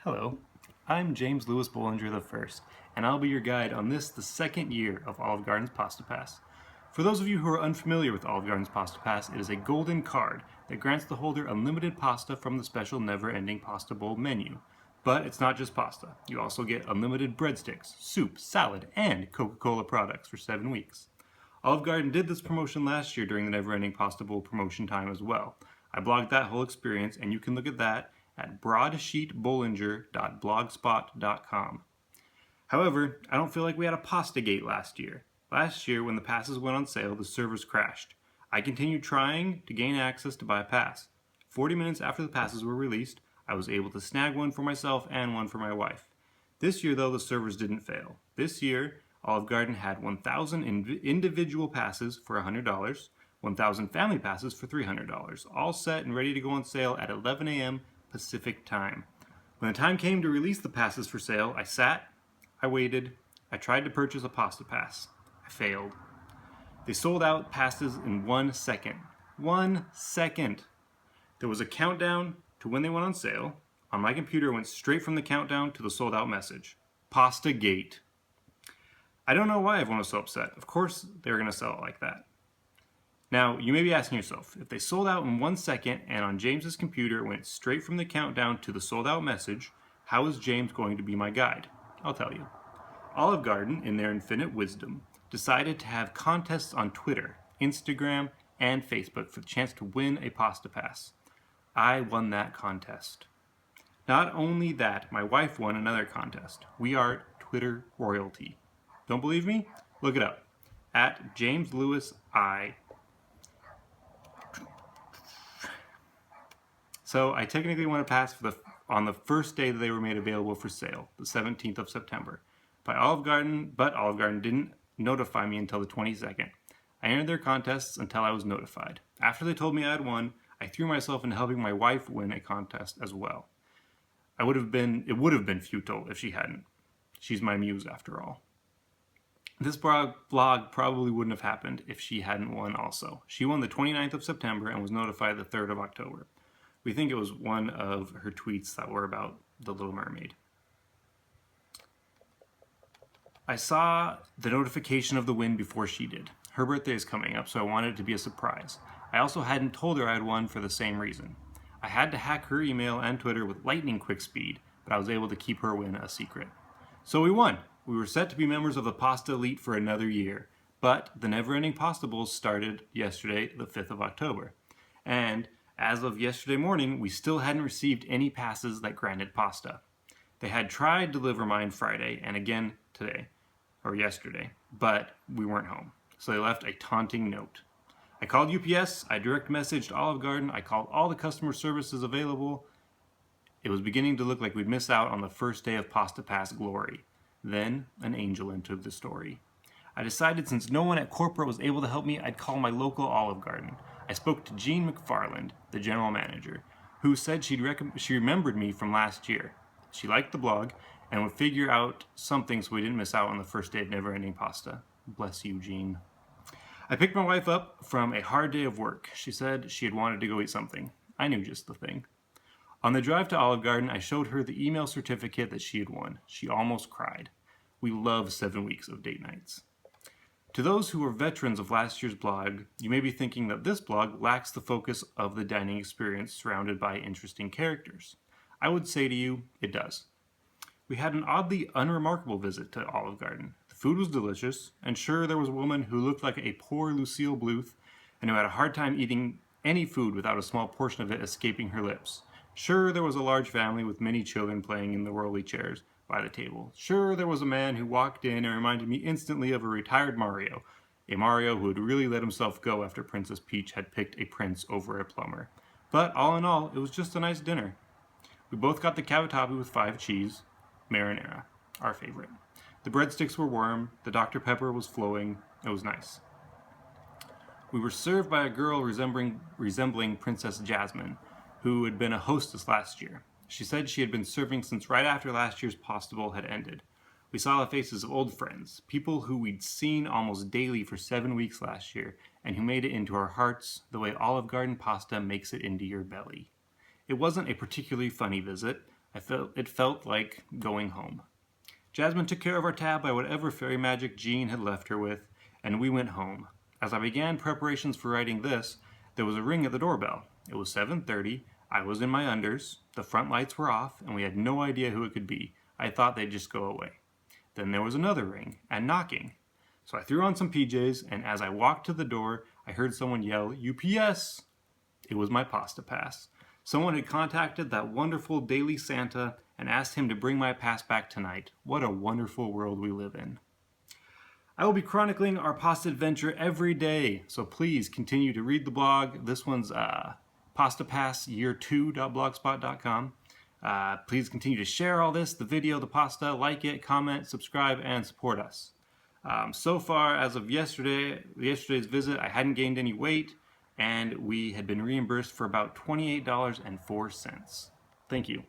Hello, I'm James Louis Bollinger I, and I'll be your guide on this, the second year of Olive Garden's Pasta Pass. For those of you who are unfamiliar with Olive Garden's Pasta Pass, it is a golden card that grants the holder unlimited pasta from the special never-ending pasta bowl menu. But it's not just pasta. You also get unlimited breadsticks, soup, salad, and Coca-Cola products for 7 weeks. Olive Garden did this promotion last year during the Never-Ending Pasta Bowl promotion time as well. I blogged that whole experience, and you can look at that at broadsheetbollinger.blogspot.com. However, I don't feel like we had a pasta gate last year. Last year, when the passes went on sale, the servers crashed. I continued trying to gain access to buy a pass. 40 minutes after the passes were released, I was able to snag one for myself and one for my wife. This year, though, the servers didn't fail. This year, Olive Garden had 1,000 individual passes for $100, 1,000 family passes for $300, all set and ready to go on sale at 11 a.m. Pacific time. When the time came to release the passes for sale, I sat, I waited, I tried to purchase a pasta pass. I failed. They sold out passes in 1 second. 1 second. There was a countdown to when they went on sale. On my computer, it went straight from the countdown to the sold out message. Pasta Gate. I don't know why everyone was so upset. Of course they were going to sell it like that. Now, you may be asking yourself, if they sold out in 1 second and on James's computer it went straight from the countdown to the sold out message, how is James going to be my guide? I'll tell you. Olive Garden, in their infinite wisdom, decided to have contests on Twitter, Instagram, and Facebook for the chance to win a pasta pass. I won that contest. Not only that, my wife won another contest. We are Twitter royalty. Don't believe me? Look it up. At James Lewis I. So I technically won a pass on the first day that they were made available for sale, the 17th of September. But Olive Garden didn't notify me until the 22nd. I entered their contests until I was notified. After they told me I had won, I threw myself into helping my wife win a contest as well. It would have been futile if she hadn't. She's my muse after all. This blog probably wouldn't have happened if she hadn't won also. She won the 29th of September and was notified the 3rd of October. We think it was one of her tweets that were about The Little Mermaid. I saw the notification of the win before she did. Her birthday is coming up, so I wanted it to be a surprise. I also hadn't told her I had won for the same reason. I had to hack her email and Twitter with lightning quick speed, but I was able to keep her win a secret. So we won. We were set to be members of the Pasta Elite for another year, but the Never-Ending Pasta Bowls started yesterday, the 5th of October. And as of yesterday morning, we still hadn't received any passes that granted pasta. They had tried to deliver mine Friday and again today, or yesterday, but we weren't home. So they left a taunting note. I called UPS, I direct messaged Olive Garden, I called all the customer services available. It was beginning to look like we'd miss out on the first day of Pasta Pass glory. Then an angel entered the story. I decided since no one at corporate was able to help me, I'd call my local Olive Garden. I spoke to Jean McFarland, the general manager, who said she remembered me from last year. She liked the blog and would figure out something so we didn't miss out on the first day of Never-Ending Pasta. Bless you, Jean. I picked my wife up from a hard day of work. She said she had wanted to go eat something. I knew just the thing. On the drive to Olive Garden, I showed her the email certificate that she had won. She almost cried. We love 7 weeks of date nights. To those who are veterans of last year's blog, you may be thinking that this blog lacks the focus of the dining experience surrounded by interesting characters. I would say to you, it does. We had an oddly unremarkable visit to Olive Garden. The food was delicious, and sure, there was a woman who looked like a poor Lucille Bluth and who had a hard time eating any food without a small portion of it escaping her lips. Sure, there was a large family with many children playing in the rolly chairs by the table. Sure, there was a man who walked in and reminded me instantly of a retired Mario, a Mario who had really let himself go after Princess Peach had picked a prince over a plumber. But all in all, it was just a nice dinner. We both got the cavatappi with 5 cheese, marinara, our favorite. The breadsticks were warm, the Dr. Pepper was flowing, it was nice. We were served by a girl resembling Princess Jasmine, who had been a hostess last year. She said she had been serving since right after last year's Pasta Bowl had ended. We saw the faces of old friends, people who we'd seen almost daily for 7 weeks last year, and who made it into our hearts the way Olive Garden pasta makes it into your belly. It wasn't a particularly funny visit, It felt like going home. Jasmine took care of our tab by whatever fairy magic Jean had left her with, and we went home. As I began preparations for writing this, there was a ring at the doorbell. It was 7:30. I was in my unders. The front lights were off, and we had no idea who it could be. I thought they'd just go away. Then there was another ring and knocking. So I threw on some PJs, and as I walked to the door, I heard someone yell, "UPS!" It was my pasta pass. Someone had contacted that wonderful daily Santa and asked him to bring my pass back tonight. What a wonderful world we live in. I will be chronicling our pasta adventure every day, so please continue to read the blog. This one's pastapassyear2.blogspot.com. Please continue to share all this, the video, the pasta, like it, comment, subscribe, and support us. So far, as of yesterday's visit, I hadn't gained any weight, and we had been reimbursed for about $28.04. Thank you.